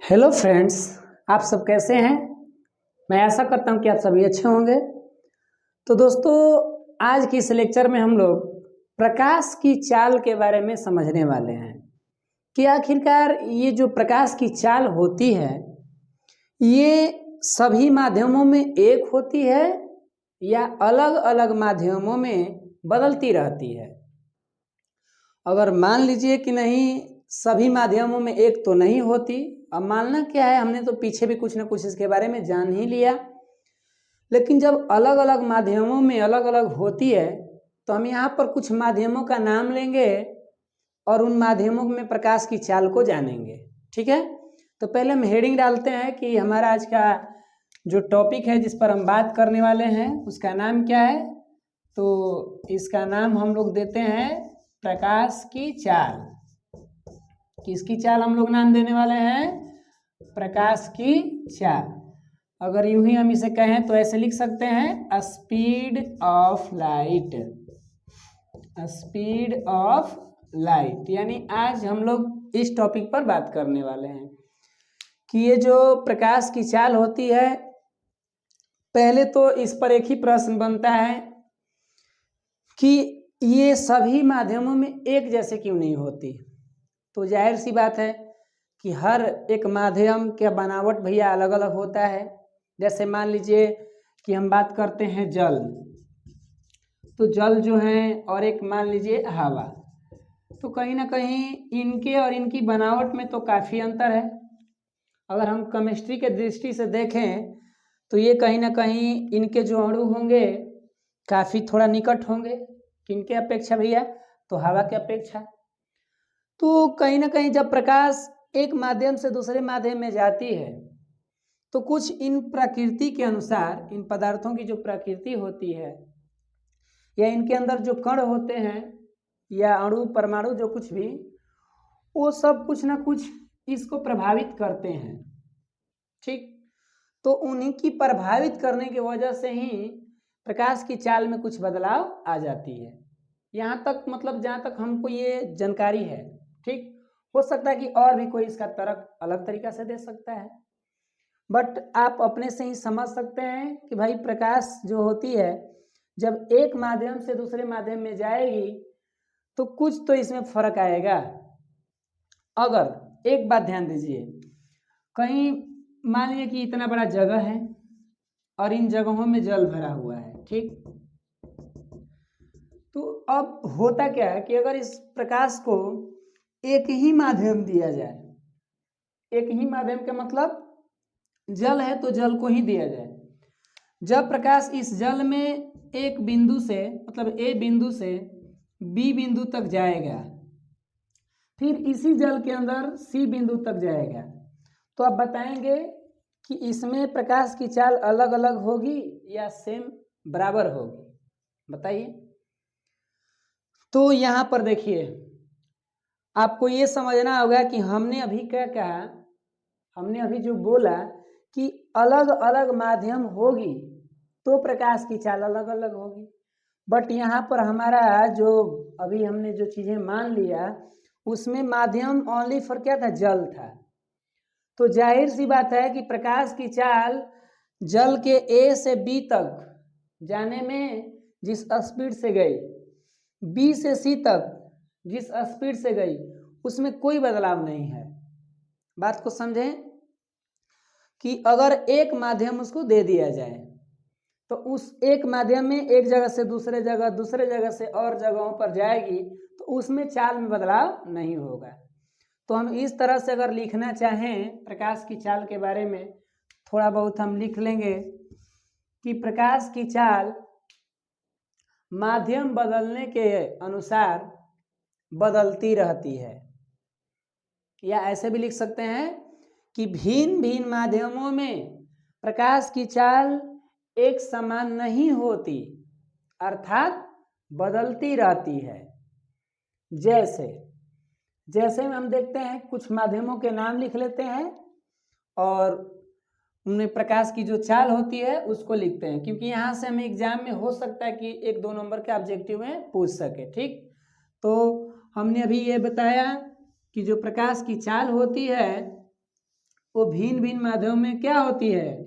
Hello friends, आप सब कैसे हैं। मैं आशा करता हूं कि आप सभी अच्छे होंगे। तो दोस्तों, आज की इस लेक्चर में हम लोग प्रकाश की चाल के बारे में समझने वाले हैं कि आखिरकार ये जो प्रकाश की चाल होती है ये सभी माध्यमों में एक होती है या अलग अलग माध्यमों में बदलती रहती है। अगर मान लीजिए कि नहीं, सभी माध्यमों में एक तो नहीं होती। अब मानना क्या है, हमने तो पीछे भी कुछ ना कुछ इसके बारे में जान ही लिया। लेकिन जब अलग अलग माध्यमों में अलग अलग होती है तो हम यहाँ पर कुछ माध्यमों का नाम लेंगे और उन माध्यमों में प्रकाश की चाल को जानेंगे। ठीक है, तो पहले हम हेडिंग डालते हैं कि हमारा आज का जो टॉपिक है जिस पर हम बात करने वाले हैं उसका नाम क्या है। तो इसका नाम हम लोग देते हैं प्रकाश की चाल। किसकी चाल हम लोग नाम देने वाले हैं? प्रकाश की चाल। अगर यूं ही हम इसे कहें तो ऐसे लिख सकते हैं, speed of light. Speed of light यानी आज हम लोग इस टॉपिक पर बात करने वाले हैं कि ये जो प्रकाश की चाल होती है, पहले तो इस पर एक ही प्रश्न बनता है कि ये सभी माध्यमों में एक जैसे क्यों नहीं होती। तो जाहिर सी बात है कि हर एक माध्यम का बनावट भैया अलग अलग होता है। जैसे मान लीजिए कि हम बात करते हैं जल, तो जल जो है और एक मान लीजिए हवा, तो कहीं ना कहीं इनके और इनकी बनावट में तो काफ़ी अंतर है। अगर हम केमिस्ट्री के दृष्टि से देखें तो ये कहीं ना कहीं इनके जो अणु होंगे काफ़ी थोड़ा निकट होंगे। किनके अपेक्षा भैया? तो हवा के अपेक्षा। तो कहीं ना कहीं जब प्रकाश एक माध्यम से दूसरे माध्यम में जाती है तो कुछ इन प्रकृति के अनुसार, इन पदार्थों की जो प्रकृति होती है या इनके अंदर जो कण होते हैं या अणु परमाणु जो कुछ भी, वो सब कुछ ना कुछ इसको प्रभावित करते हैं। ठीक, तो उन्हीं की प्रभावित करने की वजह से ही प्रकाश की चाल में कुछ बदलाव आ जाती है। यहाँ तक मतलब जहाँ तक हमको ये जानकारी है। ठीक, हो सकता है कि और भी कोई इसका तर्क अलग तरीका से दे सकता है, बट आप अपने से ही समझ सकते हैं कि भाई प्रकाश जो होती है जब एक माध्यम से दूसरे माध्यम में जाएगी तो कुछ तो इसमें फर्क आएगा। अगर एक बात ध्यान दीजिए, कहीं मान लीजिए कि इतना बड़ा जगह है और इन जगहों में जल भरा हुआ है। ठीक, तो अब होता क्या है कि अगर इस प्रकाश को एक ही माध्यम दिया जाए, एक ही माध्यम का मतलब जल है तो जल को ही दिया जाए, जब प्रकाश इस जल में एक बिंदु से मतलब ए बिंदु से बी बिंदु तक जाएगा, फिर इसी जल के अंदर सी बिंदु तक जाएगा, तो आप बताएंगे कि इसमें प्रकाश की चाल अलग अलग होगी या सेम बराबर होगी? बताइए। तो यहाँ पर देखिए, आपको ये समझना होगा कि हमने अभी क्या कहा, हमने अभी जो बोला कि अलग अलग माध्यम होगी तो प्रकाश की चाल अलग अलग होगी। बट यहाँ पर हमारा जो अभी हमने जो चीज़ें मान लिया उसमें माध्यम ओनली फॉर क्या था? जल था। तो जाहिर सी बात है कि प्रकाश की चाल जल के ए से बी तक जाने में जिस स्पीड से गई, बी से सी तक जिस स्पीड से गई, उसमें कोई बदलाव नहीं है। बात को समझें कि अगर एक माध्यम उसको दे दिया जाए तो उस एक माध्यम में एक जगह से दूसरे जगह, दूसरे जगह से और जगहों पर जाएगी तो उसमें चाल में बदलाव नहीं होगा। तो हम इस तरह से अगर लिखना चाहें प्रकाश की चाल के बारे में, थोड़ा बहुत हम लिख लेंगे कि प्रकाश की चाल माध्यम बदलने के अनुसार बदलती रहती है। या ऐसे भी लिख सकते हैं कि भिन्न भिन्न माध्यमों में प्रकाश की चाल एक समान नहीं होती, अर्थात बदलती रहती है। जैसे जैसे हम देखते हैं, कुछ माध्यमों के नाम लिख लेते हैं और उनमें प्रकाश की जो चाल होती है उसको लिखते हैं, क्योंकि यहाँ से हमें एग्जाम में हो सकता है कि 1-2 नंबर के ऑब्जेक्टिव में पूछ सके। ठीक, तो हमने अभी ये बताया कि जो प्रकाश की चाल होती है वो भिन्न भिन्न माध्यमों में क्या होती है,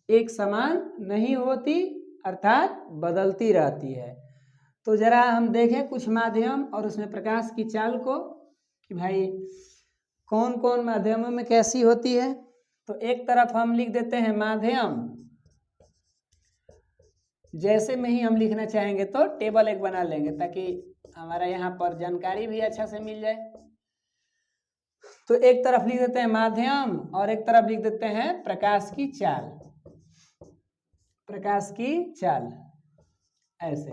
एक समान नहीं होती, अर्थात बदलती रहती है। तो जरा हम देखें कुछ माध्यम और उसमें प्रकाश की चाल को कि भाई कौन कौन माध्यमों में कैसी होती है। तो एक तरफ हम लिख देते हैं माध्यम, जैसे में ही हम लिखना चाहेंगे तो टेबल एक बना लेंगे ताकि हमारा यहाँ पर जानकारी भी अच्छा से मिल जाए। तो एक तरफ लिख देते हैं माध्यम और एक तरफ लिख देते हैं प्रकाश की चाल, प्रकाश की चाल ऐसे।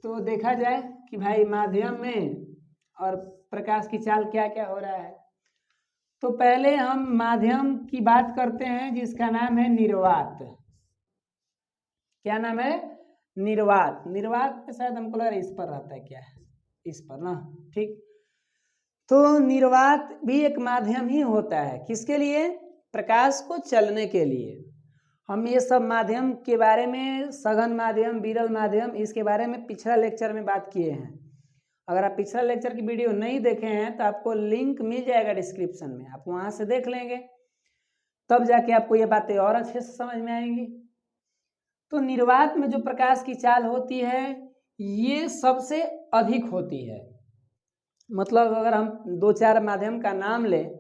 तो देखा जाए कि भाई माध्यम में और प्रकाश की चाल क्या क्या हो रहा है। तो पहले हम माध्यम की बात करते हैं जिसका नाम है निर्वात। क्या नाम है, निर्वात। निर्वात पे शायद हमको लग रहा है इस पर रहता है, क्या है इस पर ना, ठीक। तो निर्वात भी एक माध्यम ही होता है, किसके लिए, प्रकाश को चलने के लिए। हम ये सब माध्यम के बारे में, सघन माध्यम, विरल माध्यम, इसके बारे में पिछला लेक्चर में बात किए हैं। अगर आप पिछला लेक्चर की वीडियो नहीं देखे हैं तो आपको लिंक मिल जाएगा डिस्क्रिप्शन में, आप वहां से देख लेंगे, तब जाके आपको ये बातें और अच्छे से समझ में आएंगी। तो निर्वात में जो प्रकाश की चाल होती है ये सबसे अधिक होती है। मतलब अगर हम दो चार माध्यम का नाम लें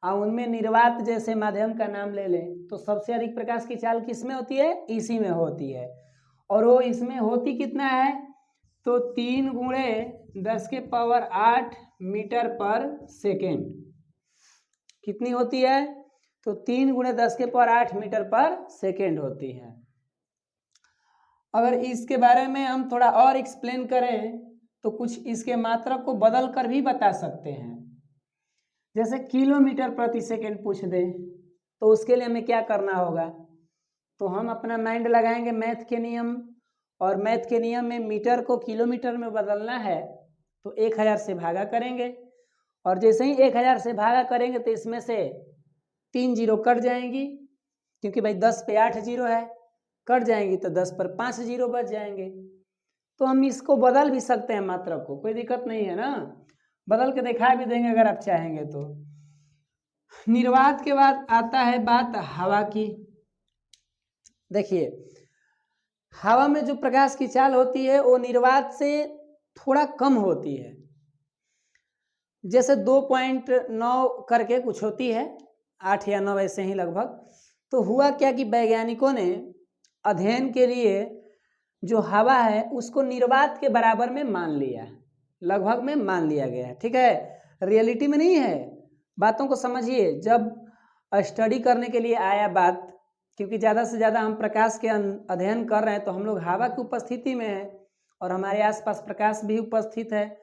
और उनमें निर्वात जैसे माध्यम का नाम ले लें तो सबसे अधिक प्रकाश की चाल किसमें होती है, इसी में होती है। और वो इसमें होती कितना है, तो 3 × 10⁸ मीटर पर सेकेंड। कितनी होती है, तो 3 × 10⁸ मीटर पर सेकेंड होती है। अगर इसके बारे में हम थोड़ा और एक्सप्लेन करें तो कुछ इसके मात्रक को बदल कर भी बता सकते हैं। जैसे किलोमीटर प्रति सेकेंड पूछ दे तो उसके लिए हमें क्या करना होगा, तो हम अपना माइंड लगाएंगे मैथ के नियम, और मैथ के नियम में मीटर को किलोमीटर में बदलना है तो 1000 से भागा करेंगे, और जैसे ही 1000 से भागा करेंगे तो इसमें से 3 जीरो कट जाएंगी, क्योंकि भाई 10 पे 8 जीरो है, कट जाएंगी तो 10 पर 5 जीरो बच जाएंगे। तो हम इसको बदल भी सकते हैं मात्रक को, कोई दिक्कत नहीं है ना, बदल के दिखा भी देंगे अगर आप चाहेंगे तो। निर्वात के बाद आता है बात हवा की। देखिए हवा में जो प्रकाश की चाल होती है वो निर्वात से थोड़ा कम होती है, जैसे 2.9 करके कुछ होती है, 8 या 9 ऐसे ही लगभग। तो हुआ क्या कि वैज्ञानिकों ने अध्ययन के लिए जो हवा है उसको निर्वात के बराबर में मान लिया, लगभग में मान लिया गया, ठीक है, रियलिटी में नहीं है। बातों को समझिए, जब स्टडी करने के लिए आया बात, क्योंकि ज़्यादा से ज़्यादा हम प्रकाश के अध्ययन कर रहे हैं तो हम लोग हवा की उपस्थिति में हैं और हमारे आसपास प्रकाश भी उपस्थित है,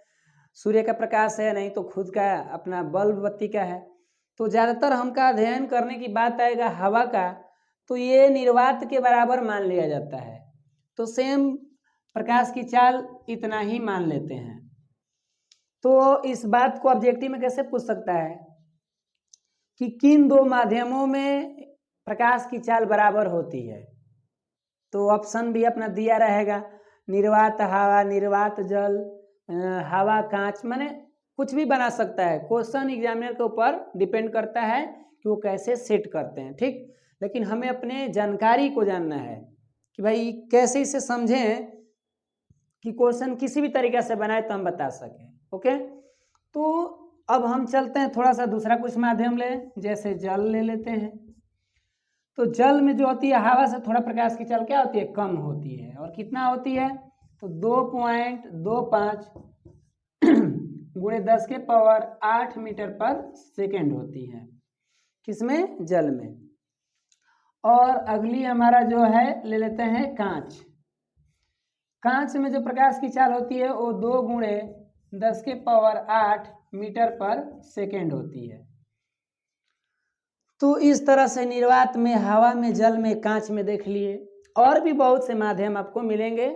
सूर्य का प्रकाश है, नहीं तो खुद का अपना बल्ब बत्ती का है। तो ज़्यादातर हमका अध्ययन करने की बात आएगा हवा का, तो ये निर्वात के बराबर मान लिया जाता है। तो सेम प्रकाश की चाल इतना ही मान लेते हैं। तो इस बात को ऑब्जेक्टिव में कैसे पूछ सकता है कि किन दो माध्यमों में प्रकाश की चाल बराबर होती है, तो ऑप्शन भी अपना दिया रहेगा, निर्वात हवा, निर्वात जल, हवा कांच, माने कुछ भी बना सकता है। क्वेश्चन एग्जामिनर के ऊपर डिपेंड करता है कि वो कैसे सेट करते हैं, ठीक। लेकिन हमें अपने जानकारी को जानना है कि भाई कैसे इसे समझें कि क्वेश्चन किसी भी तरीके से बनाए तो हम बता सकें, ओके। तो अब हम चलते हैं थोड़ा सा दूसरा कुछ माध्यम ले, जैसे जल ले लेते हैं। तो जल में जो होती है हवा से थोड़ा प्रकाश की चाल क्या होती है, कम होती है, और कितना होती है, तो 2.25 × 10⁸ मीटर पर सेकेंड होती है, किसमें, जल में। और अगली हमारा जो है ले लेते हैं कांच। कांच में जो प्रकाश की चाल होती है वो 2 × 10⁸ मीटर पर सेकेंड होती है। तो इस तरह से निर्वात में, हवा में, जल में, कांच में देख लिए। और भी बहुत से माध्यम आपको मिलेंगे,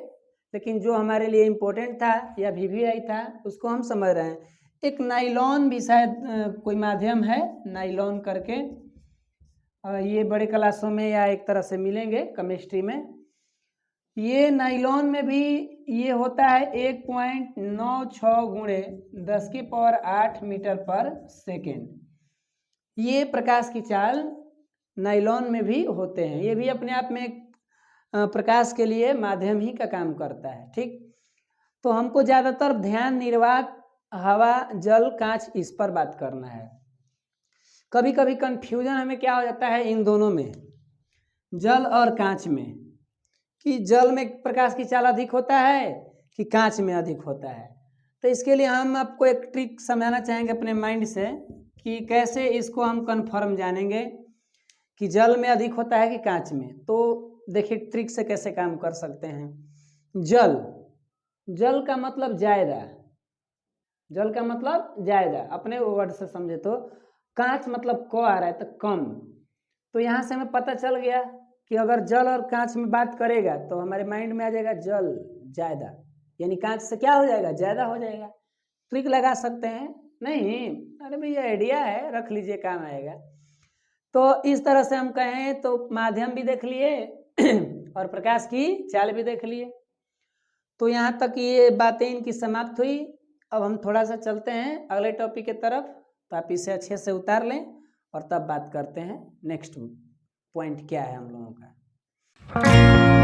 लेकिन जो हमारे लिए इम्पोर्टेंट था या वीवीआई था उसको हम समझ रहे हैं। एक नाइलॉन भी शायद कोई माध्यम है, नाइलॉन करके, ये बड़े क्लासों में या एक तरह से मिलेंगे केमिस्ट्री में। ये नाइलॉन में भी ये होता है 1.96 × 10⁸ मीटर पर सेकेंड। ये प्रकाश की चाल नायलॉन में भी होते हैं। ये भी अपने आप में प्रकाश के लिए माध्यम ही का काम करता है। ठीक, तो हमको ज़्यादातर ध्यान निर्वात, हवा, जल, कांच, इस पर बात करना है। कभी कभी कंफ्यूजन हमें क्या हो जाता है इन दोनों में, जल और कांच में, कि जल में प्रकाश की चाल अधिक होता है कि कांच में अधिक होता है। तो इसके लिए हम आपको एक ट्रिक समझाना चाहेंगे अपने माइंड से कि कैसे इसको हम कन्फर्म जानेंगे कि जल में अधिक होता है कि कांच में। तो देखिए ट्रिक से कैसे काम कर सकते हैं। जल, जल का मतलब ज्यादा, जल का मतलब ज्यादा, अपने वर्ड से समझे तो। कांच मतलब क आ रहा है तो कम। तो यहाँ से हमें पता चल गया कि अगर जल और कांच में बात करेगा तो हमारे माइंड में आ जाएगा जल ज्यादा, यानी कांच से क्या हो जाएगा, ज्यादा हो जाएगा। ट्रिक लगा सकते हैं नहीं, अरे भैया आइडिया है, रख लीजिए, काम आएगा। तो इस तरह से हम कहें तो माध्यम भी देख लिए और प्रकाश की चाल भी देख लिए। तो यहाँ तक ये बातें इनकी समाप्त हुई। अब हम थोड़ा सा चलते हैं अगले टॉपिक की तरफ, तो आप इसे अच्छे से उतार लें और तब बात करते हैं नेक्स्ट पॉइंट क्या है हम लोगों का।